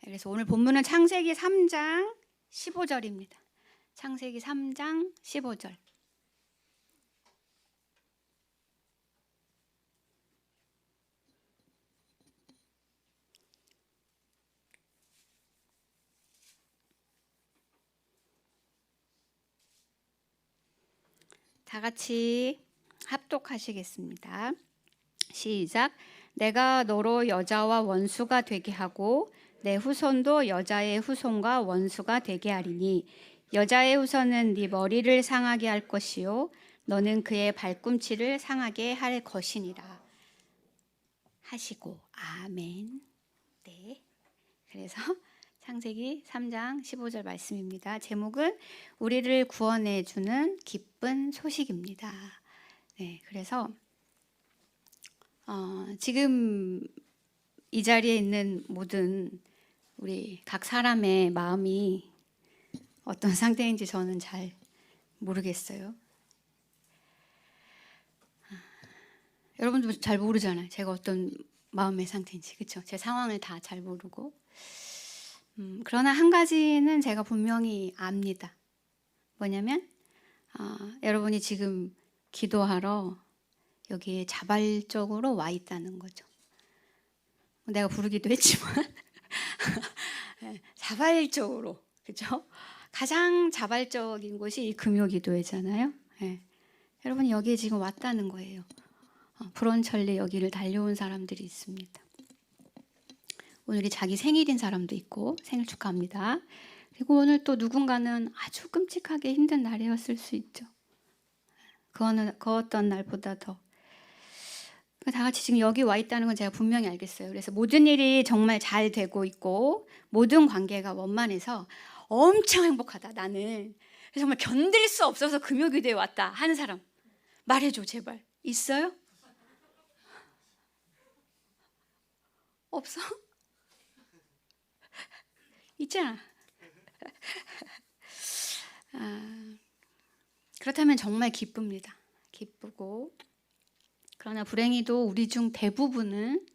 그래서 오늘 본문은 창세기 3장 15절입니다. 창세기 3장 15절. 다 같이 합독하시겠습니다. 시작. 내가 너로 여자와 원수가 되게 하고 내 후손도 여자의 후손과 원수가 되게 하리니 여자의 후손은 네 머리를 상하게 할 것이요 너는 그의 발꿈치를 상하게 할 것이니라 하시고 아멘. 네. 그래서 창세기 3장 15절 말씀입니다. 제목은 우리를 구원해 주는 기쁜 소식입니다. 네, 그래서 지금 이 자리에 있는 모든 우리 각 사람의 마음이 어떤 상태인지 저는 잘 모르겠어요. 여러분도 잘 모르잖아요. 제가 어떤 마음의 상태인지, 그렇죠? 제 상황을 다 잘 모르고. 그러나 한 가지는 제가 분명히 압니다. 뭐냐면 여러분이 지금 기도하러 여기에 자발적으로 와 있다는 거죠. 내가 부르기도 했지만 자발적으로, 그렇죠? 가장 자발적인 곳이 이 금요기도회잖아요. 네. 여러분이 여기에 지금 왔다는 거예요. 불원천리 여기를 달려온 사람들이 있습니다. 오늘이 자기 생일인 사람도 있고 생일 축하합니다. 그리고 오늘 또 누군가는 아주 끔찍하게 힘든 날이었을 수 있죠. 그 어떤 날보다 더. 다 같이 지금 여기 와 있다는 건 제가 분명히 알겠어요. 그래서 모든 일이 정말 잘 되고 있고 모든 관계가 원만해서 엄청 행복하다 나는. 정말 견딜 수 없어서 금요기도에 왔다 하는 사람 말해줘 제발. 있어요? 없어? 있잖아. 그렇다면 정말 기쁩니다. 기쁘고. 그러나 불행히도 우리 중 대부분은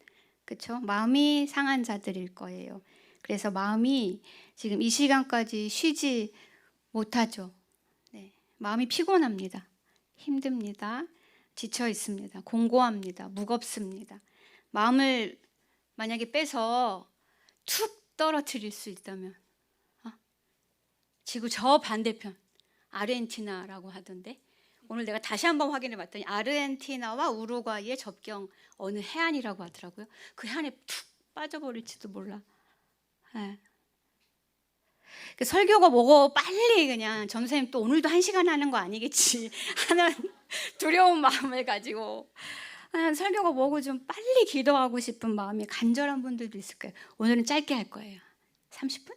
그렇죠? 마음이 상한 자들일 거예요. 그래서 마음이 지금 이 시간까지 쉬지 못하죠. 네. 마음이 피곤합니다. 힘듭니다. 지쳐 있습니다. 공고합니다. 무겁습니다. 마음을 만약에 빼서 툭 떨어뜨릴 수 있다면 지구 저 반대편 아르헨티나라고 하던데 오늘 내가 다시 한번 확인해 봤더니 아르헨티나와 우루과이의 접경 어느 해안이라고 하더라고요. 그 해안에 툭 빠져버릴지도 몰라. 네. 설교가 뭐고 빨리 그냥 전선생님 또 오늘도 1시간 하는 거 아니겠지 하는 두려운 마음을 가지고 설교가 뭐고 좀 빨리 기도하고 싶은 마음이 간절한 분들도 있을 거예요. 오늘은 짧게 할 거예요. 30분?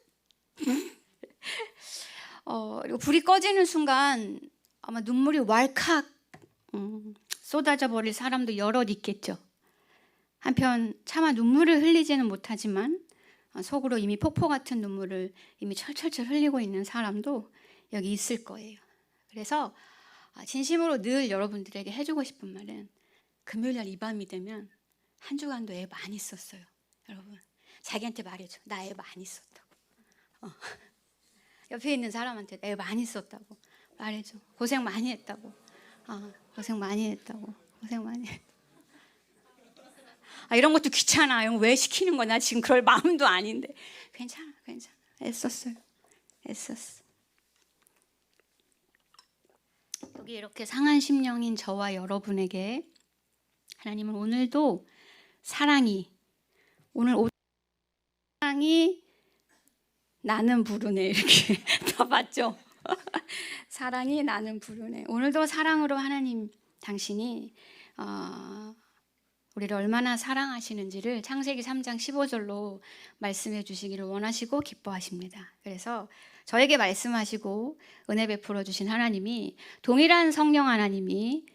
그리고 불이 꺼지는 순간 아마 눈물이 왈칵 쏟아져 버릴 사람도 여럿 있겠죠. 한편 차마 눈물을 흘리지는 못하지만 속으로 이미 폭포 같은 눈물을 이미 철철철 흘리고 있는 사람도 여기 있을 거예요. 그래서 진심으로 늘 여러분들에게 해주고 싶은 말은 금요일날 이 밤이 되면 한 주간도 애 많이 썼어요. 여러분 자기한테 말해줘. 나 애 많이 썼다고. 옆에 있는 사람한테 애 많이 썼다고 말해줘. 고생 많이 했다고. 고생 많이 했다고. 고생 많이 했다고. 이런 것도 귀찮아. 이런 거 왜 시키는 거야? 나 지금 그럴 마음도 아닌데. 괜찮아. 애썼어요. 애썼어. 여기 이렇게 상한 심령인 저와 여러분에게 하나님은 오늘도 사랑이 나는 부르네 이렇게 다 봤죠? 사랑이 나는 부르네. 오늘도 사랑으로 하나님 당신이 우리를 얼마나 사랑하시는지를 창세기 3장 15절로 말씀해 주시기를 원하시고 기뻐하십니다. 그래서 저에게 말씀하시고 은혜 베풀어 주신 하나님이 동일한 성령 하나님이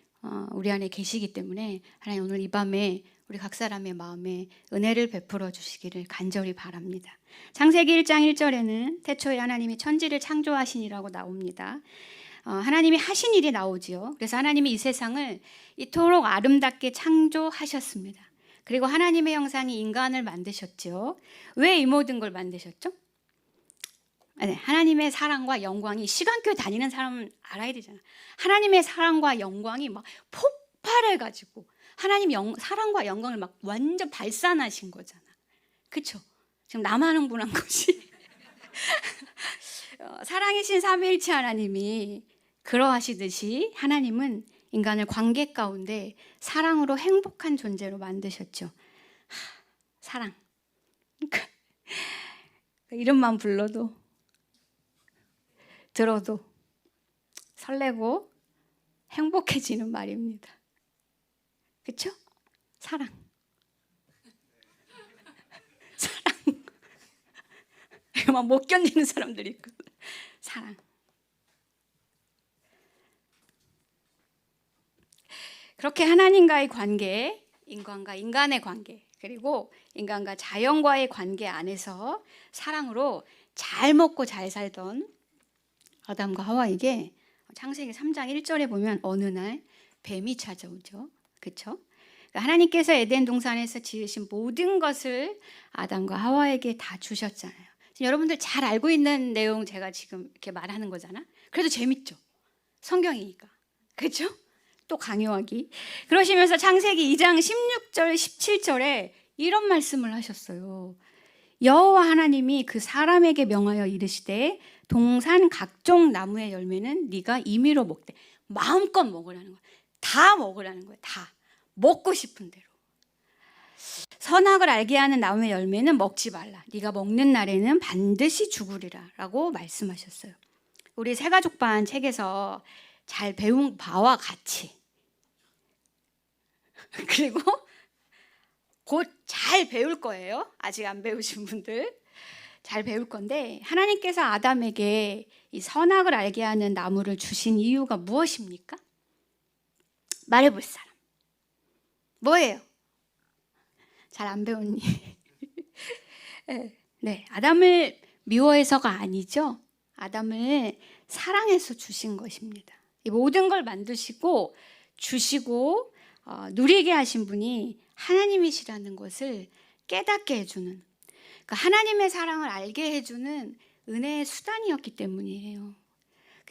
우리 안에 계시기 때문에 하나님 오늘 이 밤에 우리 각 사람의 마음에 은혜를 베풀어 주시기를 간절히 바랍니다. 창세기 1장 1절에는 태초에 하나님이 천지를 창조하시니라고 나옵니다. 하나님이 하신 일이 나오지요. 그래서 하나님이 이 세상을 이토록 아름답게 창조하셨습니다. 그리고 하나님의 형상이 인간을 만드셨죠. 왜 이 모든 걸 만드셨죠? 네, 하나님의 사랑과 영광이, 시간교회 다니는 사람은 알아야 되잖아. 하나님의 사랑과 영광이 막 폭발해가지고 하나님 사랑과 영광을 막 완전 발산하신 거잖아. 그쵸? 지금 나만 흥분한 것이 사랑이신 삼위일체 하나님이 그러하시듯이 하나님은 인간을 관계 가운데 사랑으로 행복한 존재로 만드셨죠. 사랑. 그러니까 이름만 불러도 들어도 설레고 행복해지는 말입니다. 그렇죠? 사랑. 사랑. 막 못 견디는 사람들이 있고. 사랑. 그렇게 하나님과의 관계, 인간과 인간의 관계, 그리고 인간과 자연과의 관계 안에서 사랑으로 잘 먹고 잘 살던 아담과 하와에게 창세기 3장 1절에 보면 어느 날 뱀이 찾아오죠. 그렇죠? 하나님께서 에덴 동산에서 지으신 모든 것을 아담과 하와에게 다 주셨잖아요. 여러분들 잘 알고 있는 내용 제가 지금 이렇게 말하는 거잖아. 그래도 재밌죠. 성경이니까. 그렇죠? 또 강요하기. 그러시면서 창세기 2장 16절 17절에 이런 말씀을 하셨어요. 여호와 하나님이 그 사람에게 명하여 이르시되 동산 각종 나무의 열매는 네가 임의로 먹되 마음껏 먹으라는 거야. 다 먹으라는 거야. 다. 먹고 싶은 대로. 선악을 알게 하는 나무의 열매는 먹지 말라. 네가 먹는 날에는 반드시 죽으리라 라고 말씀하셨어요. 우리 새가족반 책에서 잘 배운 바와 같이 그리고 곧 잘 배울 거예요. 아직 안 배우신 분들 잘 배울 건데 하나님께서 아담에게 이 선악을 알게 하는 나무를 주신 이유가 무엇입니까? 말해볼 사람. 뭐예요? 잘 안 배웠니? 네, 아담을 미워해서가 아니죠. 아담을 사랑해서 주신 것입니다. 이 모든 걸 만드시고 주시고 누리게 하신 분이 하나님이시라는 것을 깨닫게 해주는, 그러니까 하나님의 사랑을 알게 해주는 은혜의 수단이었기 때문이에요.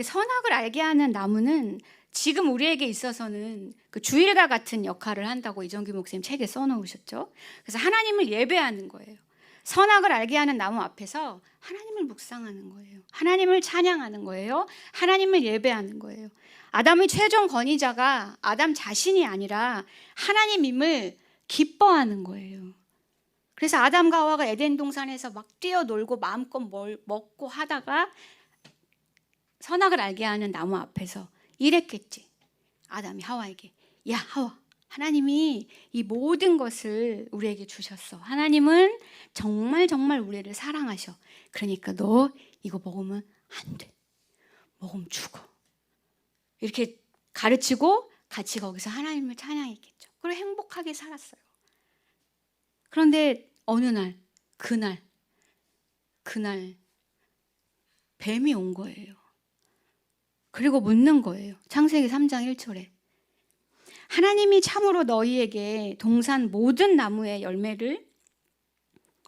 선악을 알게 하는 나무는 지금 우리에게 있어서는 그 주일과 같은 역할을 한다고 이정규 목사님 책에 써놓으셨죠. 그래서 하나님을 예배하는 거예요. 선악을 알게 하는 나무 앞에서 하나님을 묵상하는 거예요. 하나님을 찬양하는 거예요. 하나님을 예배하는 거예요. 아담의 최종 권위자가 아담 자신이 아니라 하나님임을 기뻐하는 거예요. 그래서 아담과 하와가 에덴 동산에서 막 뛰어놀고 마음껏 먹고 하다가 선악을 알게 하는 나무 앞에서 이랬겠지. 아담이 하와에게, 야 하와, 하나님이 이 모든 것을 우리에게 주셨어. 하나님은 정말 정말 우리를 사랑하셔. 그러니까 너 이거 먹으면 안 돼. 먹으면 죽어. 이렇게 가르치고 같이 거기서 하나님을 찬양했겠죠. 그리고 행복하게 살았어요. 그런데 어느 날, 그날 뱀이 온 거예요. 그리고 묻는 거예요. 창세기 3장 1절에. 하나님이 참으로 너희에게 동산 모든 나무의 열매를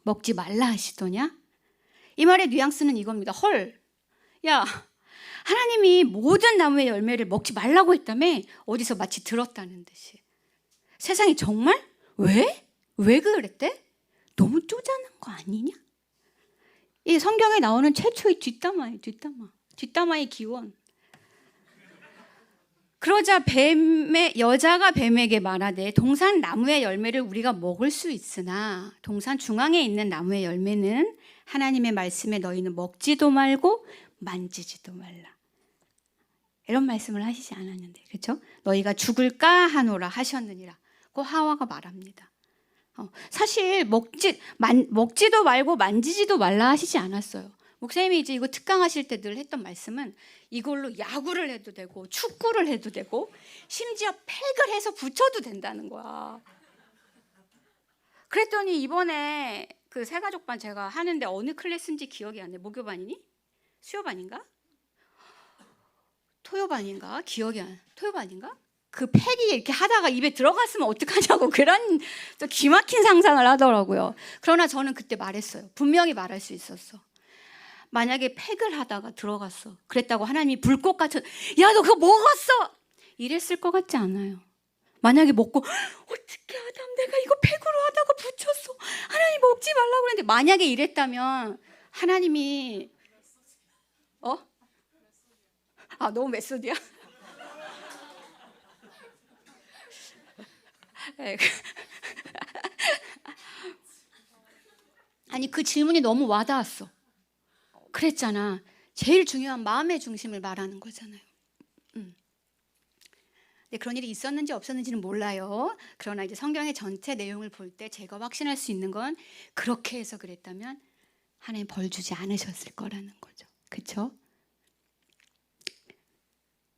먹지 말라 하시더냐? 이 말의 뉘앙스는 이겁니다. 헐, 야, 하나님이 모든 나무의 열매를 먹지 말라고 했다며? 어디서 마치 들었다는 듯이. 세상이 정말? 왜? 왜 그랬대? 너무 쪼잔한 거 아니냐? 이 성경에 나오는 최초의 뒷담화예요. 뒷담화의 기원. 그러자 여자가 뱀에게 말하되 동산 나무의 열매를 우리가 먹을 수 있으나 동산 중앙에 있는 나무의 열매는 하나님의 말씀에 너희는 먹지도 말고 만지지도 말라. 이런 말씀을 하시지 않았는데, 그렇죠? 너희가 죽을까 하노라 하셨느니라. 그 하와가 말합니다. 사실 먹지도 말고 만지지도 말라 하시지 않았어요. 목사님이 이제 이거 특강하실 때 늘 했던 말씀은 이걸로 야구를 해도 되고 축구를 해도 되고 심지어 팩을 해서 붙여도 된다는 거야. 그랬더니 이번에 그 새가족반 제가 하는데 어느 클래스인지 기억이 안 나. 목요반이니? 수요반인가? 토요반인가? 기억이 안 나. 토요반인가? 그 팩이 이렇게 하다가 입에 들어갔으면 어떡하냐고 그런 또 기막힌 상상을 하더라고요. 그러나 저는 그때 말했어요. 분명히 말할 수 있었어. 만약에 팩을 하다가 들어갔어. 그랬다고 하나님이 불꽃 같은 야 너 그거 먹었어! 이랬을 것 같지 않아요. 만약에 먹고 어떻게 아담 내가 이거 팩으로 하다가 붙였어. 하나님 먹지 말라고 그랬는데 만약에 이랬다면 하나님이 너무 메소드야? 아니 그 질문이 너무 와닿았어. 그랬잖아. 제일 중요한 마음의 중심을 말하는 거잖아요. 네, 그런 일이 있었는지 없었는지는 몰라요. 그러나 이제 성경의 전체 내용을 볼 때 제가 확신할 수 있는 건 그렇게 해서 그랬다면 하나님 벌 주지 않으셨을 거라는 거죠. 그렇죠?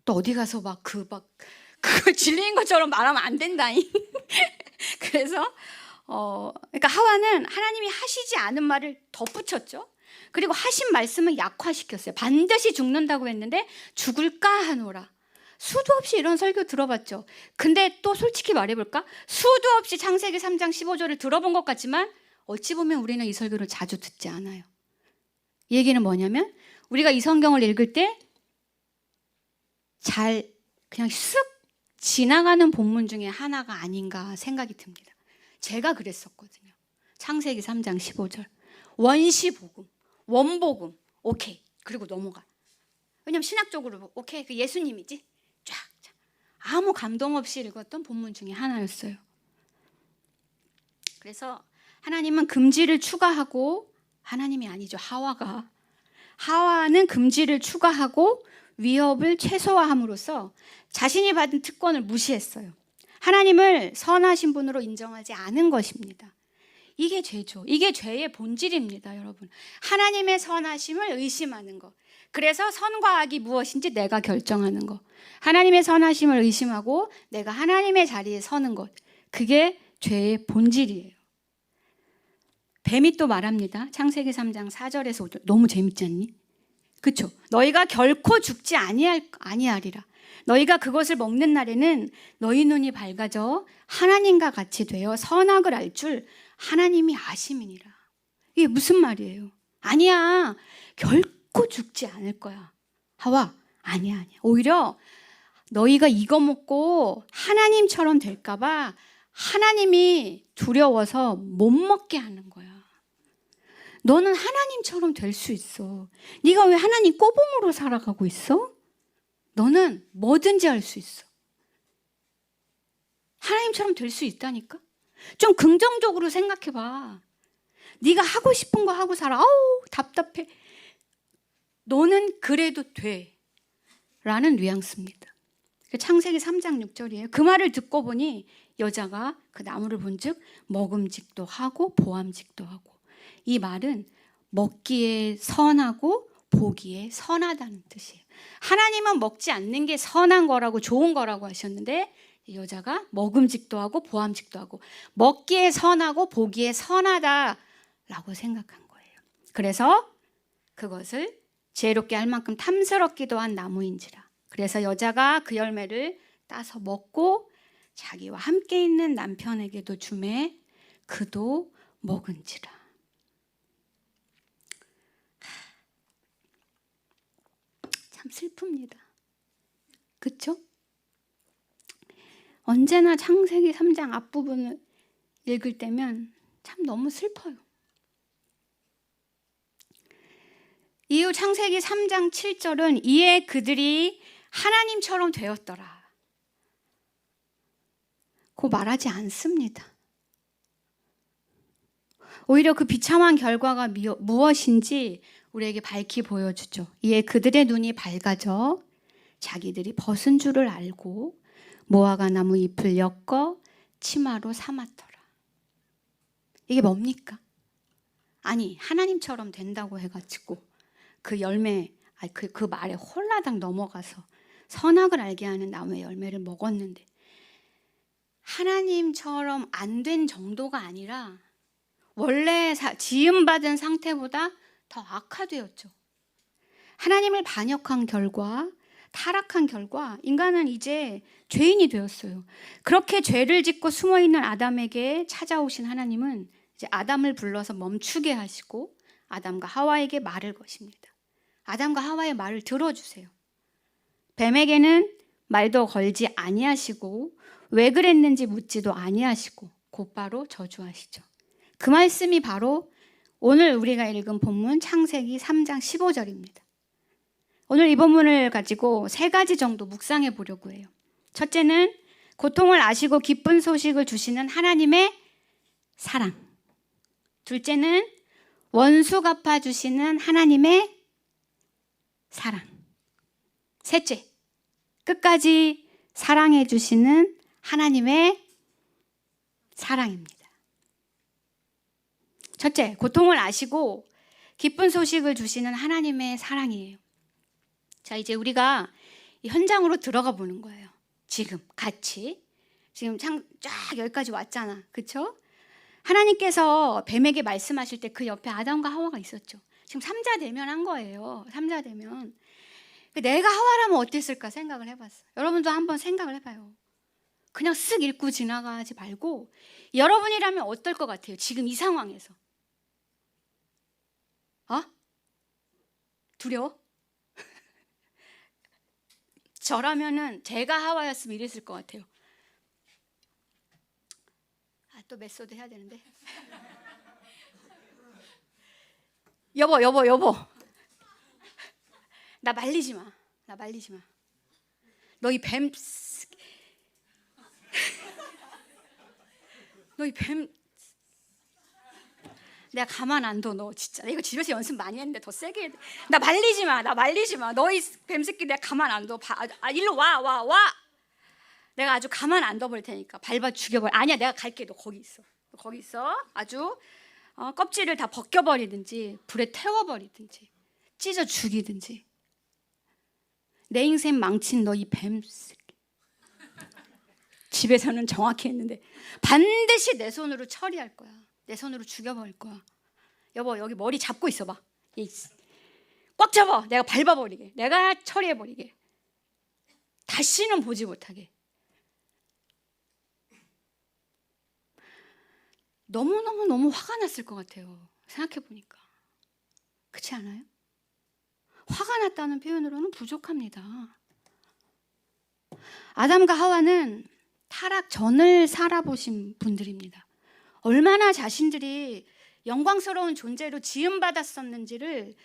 또 어디 가서 그거 진리인 것처럼 말하면 안 된다잉. 그래서 그러니까 하와는 하나님이 하시지 않은 말을 덧붙였죠. 그리고 하신 말씀을 약화시켰어요. 반드시 죽는다고 했는데 죽을까 하노라. 수도 없이 이런 설교 들어봤죠. 근데 또 솔직히 말해볼까? 수도 없이 창세기 3장 15절을 들어본 것 같지만 어찌 보면 우리는 이 설교를 자주 듣지 않아요. 이 얘기는 뭐냐면 우리가 이 성경을 읽을 때 잘 그냥 쓱 지나가는 본문 중에 하나가 아닌가 생각이 듭니다. 제가 그랬었거든요. 창세기 3장 15절 원시복음, 원복음 오케이 그리고 넘어가. 왜냐면 신학적으로 오케이 그 예수님이지 쫙 아무 감동 없이 읽었던 본문 중에 하나였어요. 그래서 하나님은 금지를 추가하고 하나님이 아니죠. 하와는 금지를 추가하고 위협을 최소화함으로써 자신이 받은 특권을 무시했어요. 하나님을 선하신 분으로 인정하지 않은 것입니다. 이게 죄죠. 이게 죄의 본질입니다, 여러분. 하나님의 선하심을 의심하는 것. 그래서 선과 악이 무엇인지 내가 결정하는 것. 하나님의 선하심을 의심하고 내가 하나님의 자리에 서는 것. 그게 죄의 본질이에요. 뱀이 또 말합니다. 창세기 3장 4절에서 5절. 너무 재밌지 않니? 그렇죠? 너희가 결코 죽지 아니하리라. 너희가 그것을 먹는 날에는 너희 눈이 밝아져 하나님과 같이 되어 선악을 알 줄 하나님이 아심이니라. 이게 무슨 말이에요? 아니야. 결코 죽지 않을 거야. 하와, 아니야. 오히려 너희가 이거 먹고 하나님처럼 될까 봐 하나님이 두려워서 못 먹게 하는 거야. 너는 하나님처럼 될 수 있어. 네가 왜 하나님 꼬봉으로 살아가고 있어? 너는 뭐든지 할 수 있어. 하나님처럼 될 수 있다니까? 좀 긍정적으로 생각해봐. 네가 하고 싶은 거 하고 살아. 아우 답답해. 너는 그래도 돼. 라는 뉘앙스입니다. 창세기 3장 6절이에요. 그 말을 듣고 보니 여자가 그 나무를 본즉 먹음직도 하고 보암직도 하고. 이 말은 먹기에 선하고 보기에 선하다는 뜻이에요. 하나님은 먹지 않는 게 선한 거라고 좋은 거라고 하셨는데 여자가 먹음직도 하고 보암직도 하고 먹기에 선하고 보기에 선하다라고 생각한 거예요. 그래서 그것을 지혜롭게 할 만큼 탐스럽기도 한 나무인지라. 그래서 여자가 그 열매를 따서 먹고 자기와 함께 있는 남편에게도 주매 그도 먹은지라. 참 슬픕니다. 그렇죠? 언제나 창세기 3장 앞부분을 읽을 때면 참 너무 슬퍼요. 이후 창세기 3장 7절은 이에 그들이 하나님처럼 되었더라. 고 말하지 않습니다. 오히려 그 비참한 결과가 무엇인지 우리에게 밝히 보여주죠. 이에 그들의 눈이 밝아져 자기들이 벗은 줄을 알고 무화과 나무 잎을 엮어 치마로 삼았더라. 이게 뭡니까? 아니 하나님처럼 된다고 해가지고 그 열매, 그 말에 홀라당 넘어가서 선악을 알게 하는 나무의 열매를 먹었는데 하나님처럼 안 된 정도가 아니라 원래 지음받은 상태보다 더 악화되었죠. 하나님을 반역한 결과 타락한 결과 인간은 이제 죄인이 되었어요. 그렇게 죄를 짓고 숨어있는 아담에게 찾아오신 하나님은 이제 아담을 불러서 멈추게 하시고 아담과 하와에게 말을 거십니다. 아담과 하와의 말을 들어주세요. 뱀에게는 말도 걸지 아니하시고 왜 그랬는지 묻지도 아니하시고 곧바로 저주하시죠. 그 말씀이 바로 오늘 우리가 읽은 본문 창세기 3장 15절입니다. 오늘 이 본문을 가지고 3가지 정도 묵상해 보려고 해요. 첫째는 고통을 아시고 기쁜 소식을 주시는 하나님의 사랑. 둘째는 원수 갚아주시는 하나님의 사랑. 셋째, 끝까지 사랑해 주시는 하나님의 사랑입니다. 첫째, 고통을 아시고 기쁜 소식을 주시는 하나님의 사랑이에요. 자, 이제 우리가 이 현장으로 들어가 보는 거예요. 지금 같이. 지금 쫙 여기까지 왔잖아. 그렇죠? 하나님께서 뱀에게 말씀하실 때 그 옆에 아담과 하와가 있었죠. 지금 3자 대면한 거예요. 3자 대면. 내가 하와라면 어땠을까 생각을 해봤어요. 여러분도 한번 생각을 해봐요. 그냥 쓱 읽고 지나가지 말고 여러분이라면 어떨 것 같아요? 지금 이 상황에서. 두려워? 저라면은 제가 하와였으면 이랬을 것 같아요. 또 메소드 해야 되는데. 여보. 나 말리지 마. 너희 뱀. 너희 뱀. 내가 가만 안 둬. 너 진짜. 이거 집에서 연습 많이 했는데 더 세게 해야 돼. 나 말리지 마. 너희 뱀 새끼 내가 가만 안 둬. 일로 와. 내가 아주 가만 안 둬볼 테니까 밟아 죽여버려. 아니야, 내가 갈게. 너 거기 있어. 아주 껍질을 다 벗겨버리든지 불에 태워버리든지 찢어 죽이든지. 내 인생 망친 너 이 뱀 새끼. 집에서는 정확히 했는데 반드시 내 손으로 처리할 거야. 내 손으로 죽여버릴 거야. 여보, 여기 머리 잡고 있어봐. 꽉 잡아. 내가 밟아버리게. 내가 처리해버리게. 다시는 보지 못하게. 너무 화가 났을 것 같아요. 생각해보니까. 그렇지 않아요? 화가 났다는 표현으로는 부족합니다. 아담과 하와는 타락 전을 살아보신 분들입니다. 얼마나 자신들이 영광스러운 존재로 지음받았었는지를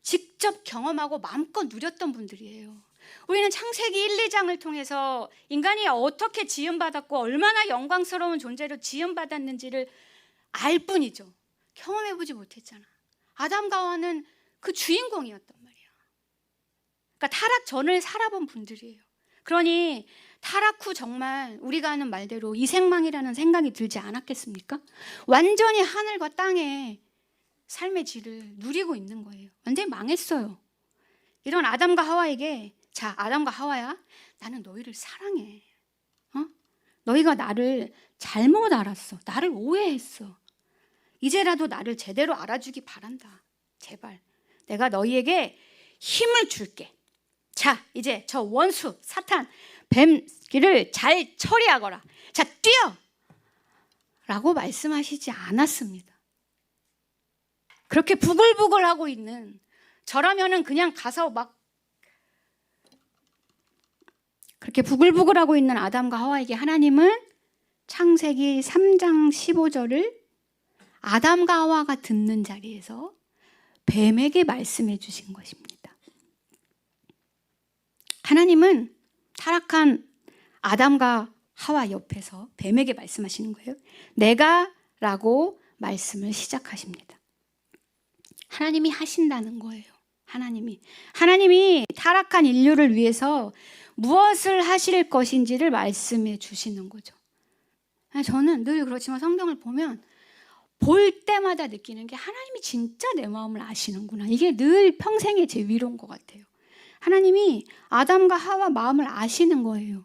직접 경험하고 마음껏 누렸던 분들이에요. 우리는 창세기 1, 2장을 통해서 인간이 어떻게 지음받았고 얼마나 영광스러운 존재로 지음받았는지를 알 뿐이죠. 경험해보지 못했잖아. 아담과 하와는 그 주인공이었단 말이야. 그러니까 타락 전을 살아본 분들이에요. 그러니 타락 후 정말 우리가 하는 말대로 이생망이라는 생각이 들지 않았겠습니까? 완전히 하늘과 땅의 삶의 질을 누리고 있는 거예요. 완전히 망했어요. 이런 아담과 하와에게, 자, 아담과 하와야, 나는 너희를 사랑해. 너희가 나를 잘못 알았어. 나를 오해했어. 이제라도 나를 제대로 알아주기 바란다. 제발. 내가 너희에게 힘을 줄게. 자, 이제 저 원수, 사탄, 뱀을 잘 처리하거라. 자, 뛰어! 라고 말씀하시지 않았습니다. 그렇게 부글부글하고 있는, 저라면은 그냥 가서 막 그렇게 부글부글하고 있는 아담과 하와에게 하나님은 창세기 3장 15절을 아담과 하와가 듣는 자리에서 뱀에게 말씀해 주신 것입니다. 하나님은 타락한 아담과 하와 옆에서 뱀에게 말씀하시는 거예요. 내가 라고 말씀을 시작하십니다. 하나님이 하신다는 거예요. 하나님이 타락한 인류를 위해서 무엇을 하실 것인지를 말씀해 주시는 거죠. 저는 늘 그렇지만 성경을 보면 볼 때마다 느끼는 게 하나님이 진짜 내 마음을 아시는구나. 이게 늘 평생의 제 위로인 것 같아요. 하나님이 아담과 하와 마음을 아시는 거예요.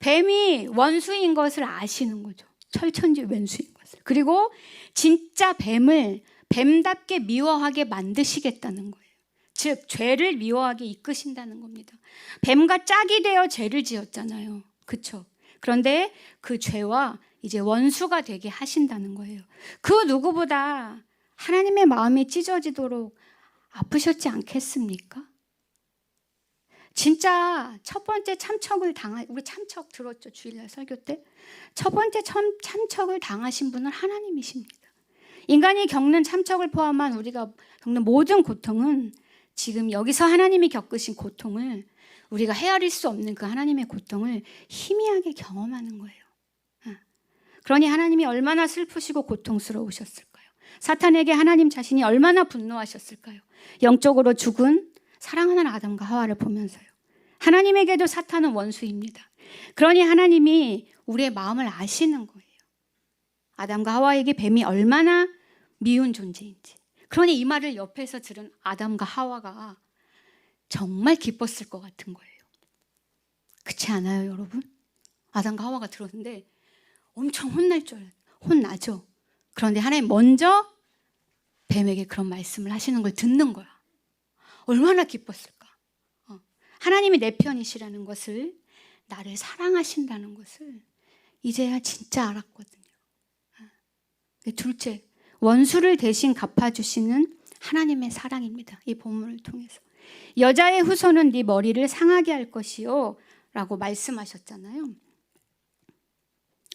뱀이 원수인 것을 아시는 거죠. 철천지 왼수인 것을. 그리고 진짜 뱀을 뱀답게 미워하게 만드시겠다는 거예요. 즉 죄를 미워하게 이끄신다는 겁니다. 뱀과 짝이 되어 죄를 지었잖아요. 그렇죠? 그런데 그 죄와 이제 원수가 되게 하신다는 거예요. 그 누구보다 하나님의 마음이 찢어지도록 아프셨지 않겠습니까? 진짜 첫 번째 참척을 우리 참척 들었죠? 주일날 설교 때. 첫 번째 참척을 당하신 분은 하나님이십니다. 인간이 겪는 참척을 포함한 우리가 겪는 모든 고통은 지금 여기서 하나님이 겪으신 고통을 우리가 헤아릴 수 없는 그 하나님의 고통을 희미하게 경험하는 거예요. 그러니 하나님이 얼마나 슬프시고 고통스러우셨을까요? 사탄에게 하나님 자신이 얼마나 분노하셨을까요? 영적으로 죽은 사랑하는 아담과 하와를 보면서요. 하나님에게도 사탄은 원수입니다. 그러니 하나님이 우리의 마음을 아시는 거예요. 아담과 하와에게 뱀이 얼마나 미운 존재인지. 그러니 이 말을 옆에서 들은 아담과 하와가 정말 기뻤을 것 같은 거예요. 그렇지 않아요, 여러분? 아담과 하와가 들었는데 엄청 혼날 줄 알아요. 혼나죠. 그런데 하나님 먼저 뱀에게 그런 말씀을 하시는 걸 듣는 거야. 얼마나 기뻤을까? 하나님이 내 편이시라는 것을, 나를 사랑하신다는 것을 이제야 진짜 알았거든요. 둘째, 원수를 대신 갚아주시는 하나님의 사랑입니다. 이 본문을 통해서. 여자의 후손은 네 머리를 상하게 할 것이요 라고 말씀하셨잖아요.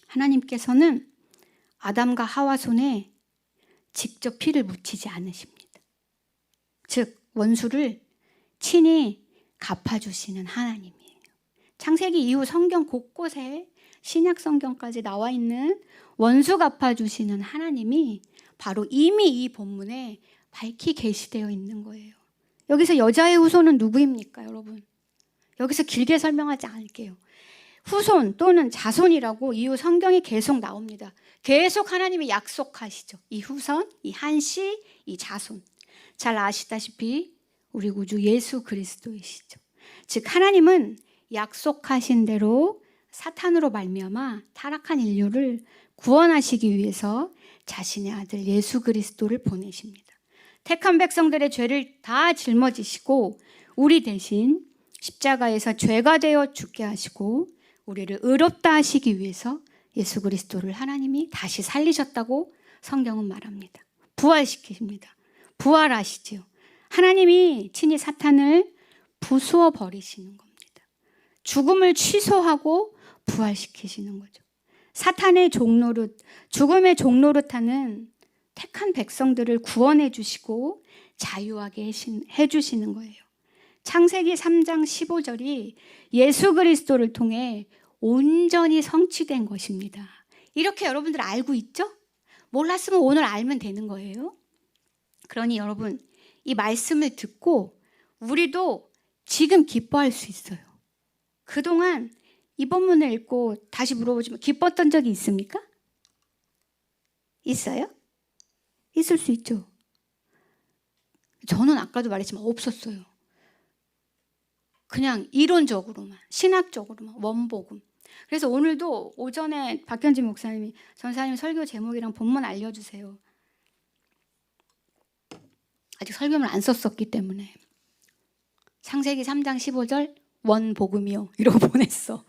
하나님께서는 아담과 하와 손에 직접 피를 묻히지 않으십니다. 즉 원수를 친히 갚아주시는 하나님이에요. 창세기 이후 성경 곳곳에 신약 성경까지 나와 있는 원수 갚아주시는 하나님이 바로 이미 이 본문에 밝히 계시되어 있는 거예요. 여기서 여자의 후손은 누구입니까, 여러분? 여기서 길게 설명하지 않을게요. 후손 또는 자손이라고 이후 성경에 계속 나옵니다. 계속 하나님이 약속하시죠. 이 후손, 이 한씨, 이 자손. 잘 아시다시피 우리 구주 예수 그리스도이시죠. 즉 하나님은 약속하신 대로 사탄으로 말미암아 타락한 인류를 구원하시기 위해서 자신의 아들 예수 그리스도를 보내십니다. 택한 백성들의 죄를 다 짊어지시고 우리 대신 십자가에서 죄가 되어 죽게 하시고 우리를 의롭다 하시기 위해서 예수 그리스도를 하나님이 다시 살리셨다고 성경은 말합니다. 부활시키십니다. 부활하시지요. 하나님이 친히 사탄을 부수어 버리시는 겁니다. 죽음을 취소하고 부활시키시는 거죠. 사탄의 종노릇, 죽음의 종노릇하는 택한 백성들을 구원해 주시고 자유하게 해주시는 거예요. 창세기 3장 15절이 예수 그리스도를 통해 온전히 성취된 것입니다. 이렇게 여러분들 알고 있죠? 몰랐으면 오늘 알면 되는 거예요. 그러니 여러분 이 말씀을 듣고 우리도 지금 기뻐할 수 있어요. 그동안 이 본문을 읽고 다시 물어보지만 기뻤던 적이 있습니까? 있어요? 있을 수 있죠. 저는 아까도 말했지만 없었어요. 그냥 이론적으로만, 신학적으로만, 원복음. 그래서 오늘도 오전에 박현진 목사님이 전사님 설교 제목이랑 본문 알려주세요. 아직 설교를 안 썼었기 때문에. 창세기 3장 15절 원복음이요 이러고 보냈어.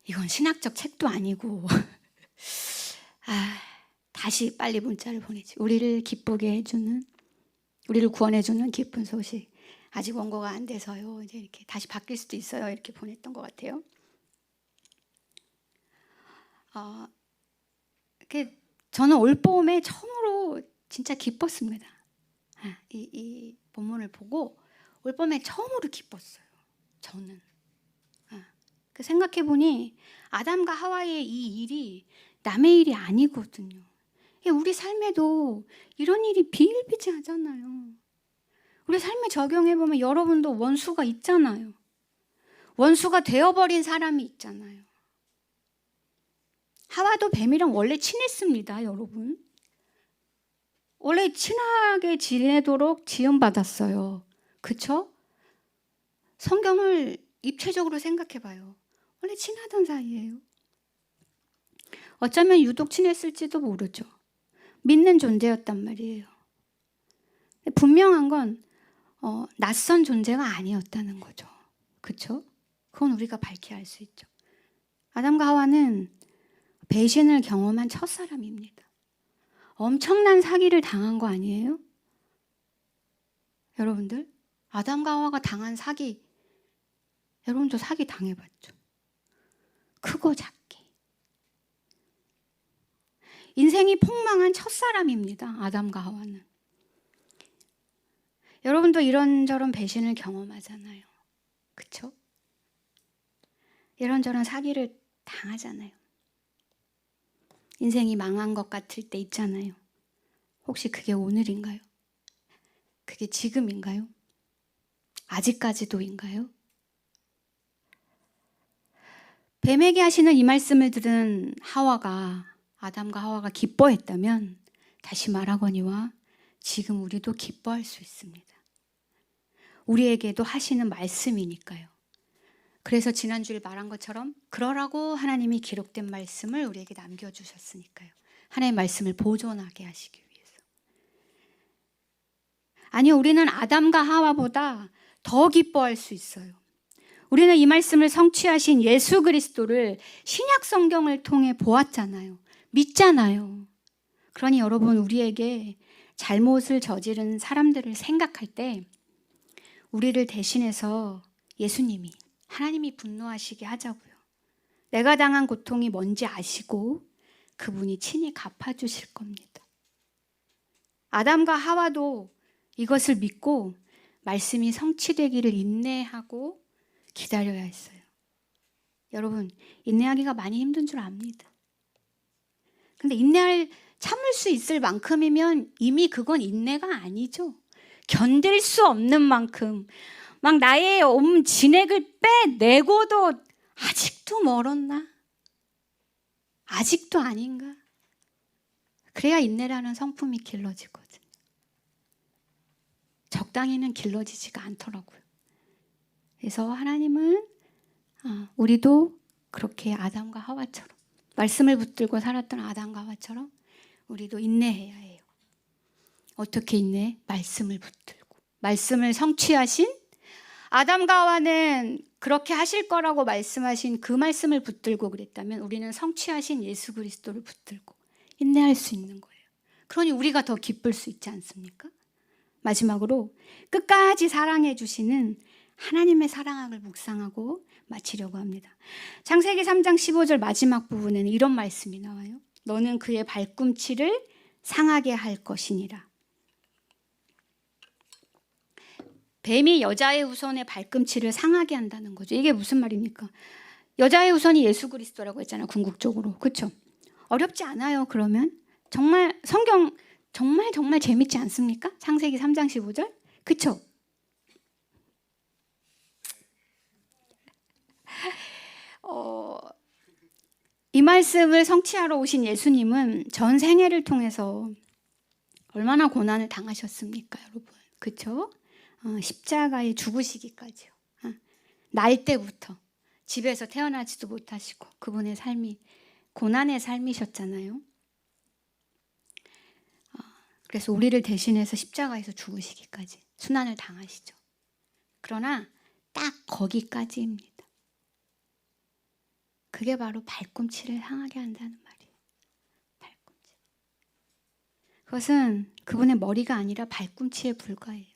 이건 신학적 책도 아니고 다시 빨리 문자를 보내지. 우리를 기쁘게 해주는, 우리를 구원해주는 기쁜 소식. 아직 원고가 안 돼서요. 이제 이렇게 다시 바뀔 수도 있어요. 이렇게 보냈던 것 같아요. 저는 올봄에 처음으로 진짜 기뻤습니다. 이 본문을 보고 올봄에 처음으로 기뻤어요. 저는. 생각해보니 아담과 하와의 이 일이 남의 일이 아니거든요. 우리 삶에도 이런 일이 비일비재하잖아요. 우리 삶에 적용해보면 여러분도 원수가 있잖아요. 원수가 되어버린 사람이 있잖아요. 하와도 뱀이랑 원래 친했습니다, 여러분. 원래 친하게 지내도록 지음받았어요. 그쵸? 성경을 입체적으로 생각해봐요. 원래 친하던 사이예요. 어쩌면 유독 친했을지도 모르죠. 믿는 존재였단 말이에요. 분명한 건 낯선 존재가 아니었다는 거죠. 그렇죠? 그건 우리가 밝히 알 수 있죠. 아담과 하와는 배신을 경험한 첫사람입니다. 엄청난 사기를 당한 거 아니에요? 여러분들, 아담과 하와가 당한 사기, 여러분도 사기 당해봤죠? 크고 작게. 인생이 폭망한 첫사람입니다. 아담과 하와는. 여러분도 이런저런 배신을 경험하잖아요. 그쵸? 이런저런 사기를 당하잖아요. 인생이 망한 것 같을 때 있잖아요. 혹시 그게 오늘인가요? 그게 지금인가요? 아직까지도인가요? 뱀에게 하시는 이 말씀을 들은 아담과 하와가 기뻐했다면 다시 말하거니와 지금 우리도 기뻐할 수 있습니다. 우리에게도 하시는 말씀이니까요. 그래서 지난주에 말한 것처럼 그러라고 하나님이 기록된 말씀을 우리에게 남겨주셨으니까요. 하나님의 말씀을 보존하게 하시기 위해서. 아니요, 우리는 아담과 하와보다 더 기뻐할 수 있어요. 우리는 이 말씀을 성취하신 예수 그리스도를 신약 성경을 통해 보았잖아요. 믿잖아요. 그러니 여러분, 우리에게 잘못을 저지른 사람들을 생각할 때 우리를 대신해서 예수님이, 하나님이 분노하시게 하자고요. 내가 당한 고통이 뭔지 아시고 그분이 친히 갚아주실 겁니다. 아담과 하와도 이것을 믿고 말씀이 성취되기를 인내하고 기다려야 했어요. 여러분, 인내하기가 많이 힘든 줄 압니다. 근데 참을 수 있을 만큼이면 이미 그건 인내가 아니죠. 견딜 수 없는 만큼 막 나의 온 진액을 빼내고도 아직도 멀었나? 아직도 아닌가? 그래야 인내라는 성품이 길러지거든요. 적당히는 길러지지가 않더라고요. 그래서 하나님은 우리도 그렇게 아담과 하와처럼 말씀을 붙들고 살았던 아담과 하와처럼 우리도 인내해야 해요. 어떻게 인내해? 말씀을 붙들고. 말씀을 성취하신 아담과 하와는 그렇게 하실 거라고 말씀하신 그 말씀을 붙들고 그랬다면 우리는 성취하신 예수 그리스도를 붙들고 인내할 수 있는 거예요. 그러니 우리가 더 기쁠 수 있지 않습니까? 마지막으로 끝까지 사랑해 주시는 하나님의 사랑을 묵상하고 마치려고 합니다. 창세기 3장 15절 마지막 부분에는 이런 말씀이 나와요. 너는 그의 발꿈치를 상하게 할 것이니라. 뱀이 여자의 후손의 발꿈치를 상하게 한다는 거죠. 이게 무슨 말입니까? 여자의 후손이 예수 그리스도라고 했잖아요. 궁극적으로. 그렇죠? 어렵지 않아요. 그러면 정말 성경 정말 재밌지 않습니까? 창세기 3장 15절. 그렇죠? 이 말씀을 성취하러 오신 예수님은 전 생애를 통해서 얼마나 고난을 당하셨습니까, 여러분? 그렇죠? 십자가에 죽으시기까지요. 날 때부터 집에서 태어나지도 못하시고 그분의 삶이 고난의 삶이셨잖아요. 그래서 우리를 대신해서 십자가에서 죽으시기까지 순환을 당하시죠. 그러나 딱 거기까지입니다. 그게 바로 발꿈치를 향하게 한다는 말이에요. 발꿈치. 그것은 그분의 머리가 아니라 발꿈치에 불과해요.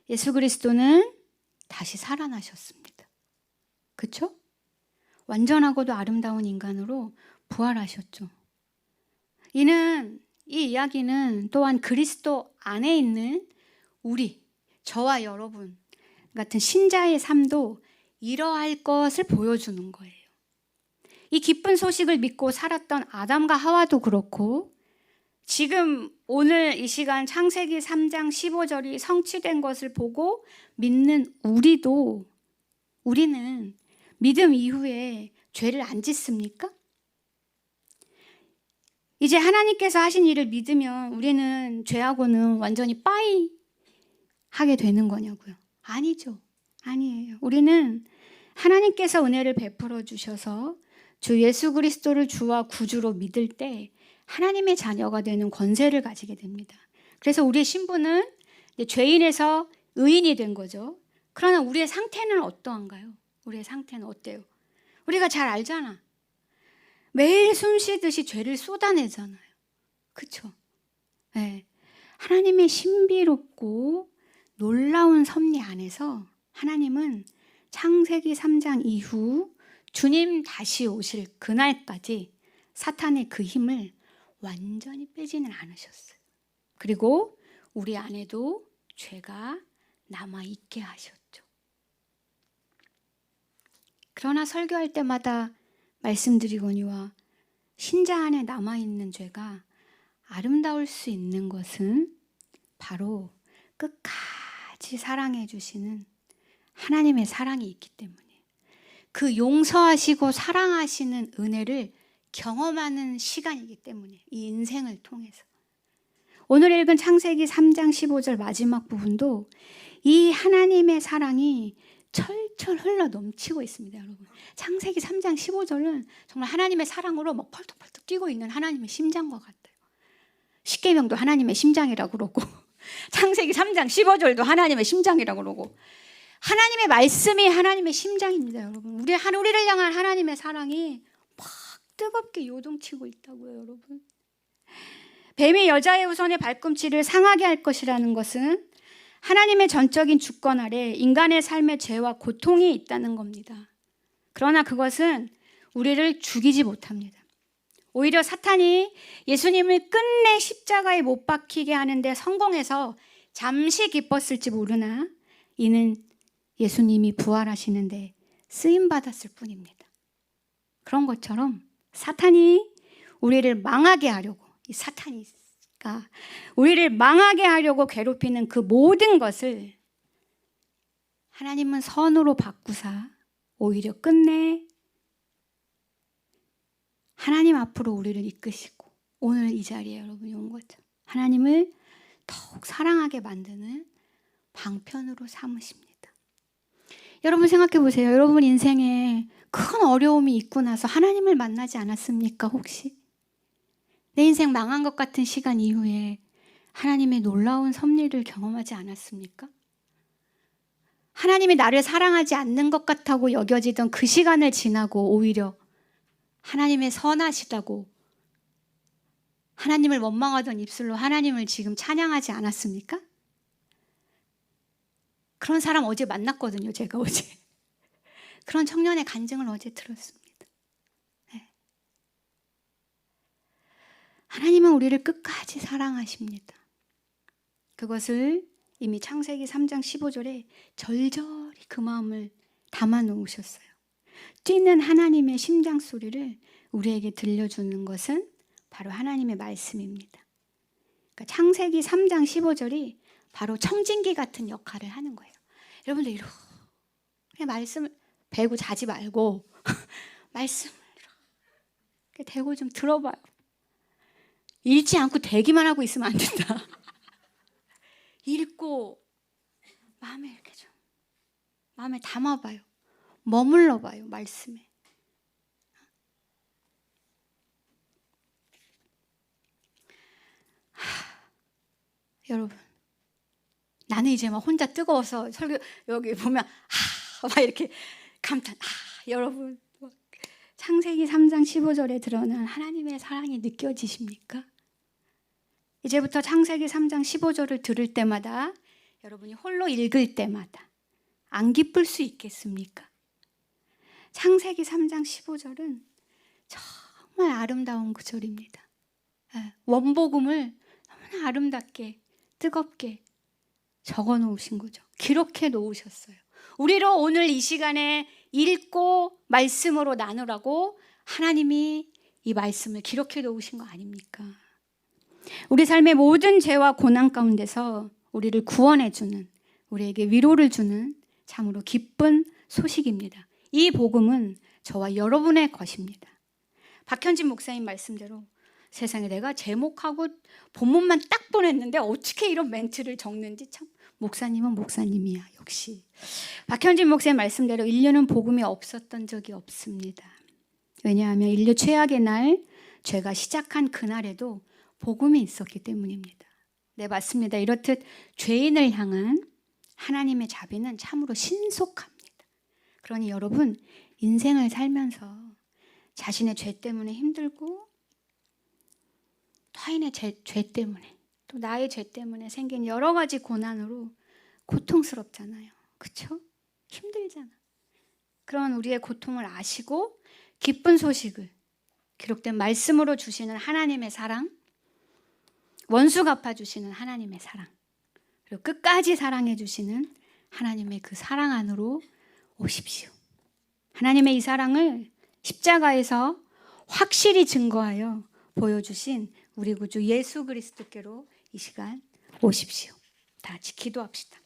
예수 그리스도는 다시 살아나셨습니다. 그렇죠? 완전하고도 아름다운 인간으로 부활하셨죠. 이 이야기는 또한 그리스도 안에 있는 우리, 저와 여러분 같은 신자의 삶도 이러할 것을 보여주는 거예요. 이 기쁜 소식을 믿고 살았던 아담과 하와도 그렇고 지금 오늘 이 시간 창세기 3장 15절이 성취된 것을 보고 믿는 우리는 믿음 이후에 죄를 안 짓습니까? 이제 하나님께서 하신 일을 믿으면 우리는 죄하고는 완전히 빠이 하게 되는 거냐고요? 아니죠. 아니에요. 우리는 하나님께서 은혜를 베풀어 주셔서 주 예수 그리스도를 주와 구주로 믿을 때 하나님의 자녀가 되는 권세를 가지게 됩니다. 그래서 우리의 신분은 죄인에서 의인이 된 거죠. 그러나 우리의 상태는 어떠한가요? 우리의 상태는 어때요? 우리가 잘 알잖아. 매일 숨 쉬듯이 죄를 쏟아내잖아요. 그렇죠? 네. 하나님의 신비롭고 놀라운 섭리 안에서 하나님은 창세기 3장 이후 주님 다시 오실 그날까지 사탄의 그 힘을 완전히 빼지는 않으셨어요. 그리고 우리 안에도 죄가 남아있게 하셨죠. 그러나 설교할 때마다 말씀드리거니와 신자 안에 남아있는 죄가 아름다울 수 있는 것은 바로 끝까지 사랑해 주시는 하나님의 사랑이 있기 때문에 그 용서하시고 사랑하시는 은혜를 경험하는 시간이기 때문에 이 인생을 통해서 오늘 읽은 창세기 3장 15절 마지막 부분도 이 하나님의 사랑이 철철 흘러 넘치고 있습니다, 여러분. 창세기 3장 15절은 정말 하나님의 사랑으로 막 펄떡펄떡 뛰고 있는 하나님의 심장과 같아요. 십계명도 하나님의 심장이라고 그러고 창세기 3장 15절도 하나님의 심장이라고 그러고 하나님의 말씀이 하나님의 심장입니다, 여러분. 우리를 향한 하나님의 사랑이 막 뜨겁게 요동치고 있다고요, 여러분. 뱀이 여자의 후손의 발꿈치를 상하게 할 것이라는 것은 하나님의 전적인 주권 아래 인간의 삶의 죄와 고통이 있다는 겁니다. 그러나 그것은 우리를 죽이지 못합니다. 오히려 사탄이 예수님을 끝내 십자가에 못 박히게 하는데 성공해서 잠시 기뻤을지 모르나 이는 예수님이 부활하시는데 쓰임받았을 뿐입니다. 그런 것처럼 사탄이 우리를 망하게 하려고, 이 사탄이가 우리를 망하게 하려고 괴롭히는 그 모든 것을 하나님은 선으로 바꾸사 오히려 끝내 하나님 앞으로 우리를 이끄시고 오늘 이 자리에 여러분이 온 거죠. 하나님을 더욱 사랑하게 만드는 방편으로 삼으십니다. 여러분 생각해 보세요. 여러분 인생에 큰 어려움이 있고 나서 하나님을 만나지 않았습니까? 혹시? 내 인생 망한 것 같은 시간 이후에 하나님의 놀라운 섭리를 경험하지 않았습니까? 하나님이 나를 사랑하지 않는 것 같다고 여겨지던 그 시간을 지나고 오히려 하나님의 선하시다고 하나님을 원망하던 입술로 하나님을 지금 찬양하지 않았습니까? 그런 사람 어제 만났거든요, 제가 어제. 그런 청년의 간증을 어제 들었습니다. 네. 하나님은 우리를 끝까지 사랑하십니다. 그것을 이미 창세기 3장 15절에 절절히 그 마음을 담아 놓으셨어요. 뛰는 하나님의 심장 소리를 우리에게 들려주는 것은 바로 하나님의 말씀입니다. 그러니까 창세기 3장 15절이 바로 청진기 같은 역할을 하는 거예요. 여러분들 이렇게 말씀을 배고 자지 말고 말씀을 이렇게 대고 좀 들어봐요. 읽지 않고 대기만 하고 있으면 안 된다. 읽고 마음에 이렇게 좀 마음에 담아봐요. 머물러봐요, 말씀에. 여러분, 나는 이제 막 혼자 뜨거워서 설교 여기 보면 막 이렇게 감탄. 여러분, 창세기 3장 15절에 드러난 하나님의 사랑이 느껴지십니까? 이제부터 창세기 3장 15절을 들을 때마다 여러분이 홀로 읽을 때마다 안 기쁠 수 있겠습니까? 창세기 3장 15절은 정말 아름다운 구절입니다. 원복음을 너무나 아름답게 뜨겁게 적어 놓으신 거죠. 기록해 놓으셨어요. 우리로 오늘 이 시간에 읽고 말씀으로 나누라고 하나님이 이 말씀을 기록해 놓으신 거 아닙니까? 우리 삶의 모든 죄와 고난 가운데서 우리를 구원해 주는, 우리에게 위로를 주는 참으로 기쁜 소식입니다. 이 복음은 저와 여러분의 것입니다. 박현진 목사님 말씀대로 세상에 내가 제목하고 본문만 딱 보냈는데 어떻게 이런 멘트를 적는지 참 목사님은 목사님이야. 역시 박현진 목사님 말씀대로 인류는 복음이 없었던 적이 없습니다. 왜냐하면 인류 최악의 날, 죄가 시작한 그날에도 복음이 있었기 때문입니다. 네, 맞습니다. 이렇듯 죄인을 향한 하나님의 자비는 참으로 신속합니다. 그러니 여러분 인생을 살면서 자신의 죄 때문에 힘들고 타인의 죄 때문에 또 나의 죄 때문에 생긴 여러 가지 고난으로 고통스럽잖아요. 그렇죠? 힘들잖아. 그런 우리의 고통을 아시고 기쁜 소식을 기록된 말씀으로 주시는 하나님의 사랑, 원수 갚아주시는 하나님의 사랑, 그리고 끝까지 사랑해 주시는 하나님의 그 사랑 안으로 오십시오. 하나님의 이 사랑을 십자가에서 확실히 증거하여 보여주신 우리 구주 예수 그리스도께로 이 시간 오십시오. 다 같이 기도합시다.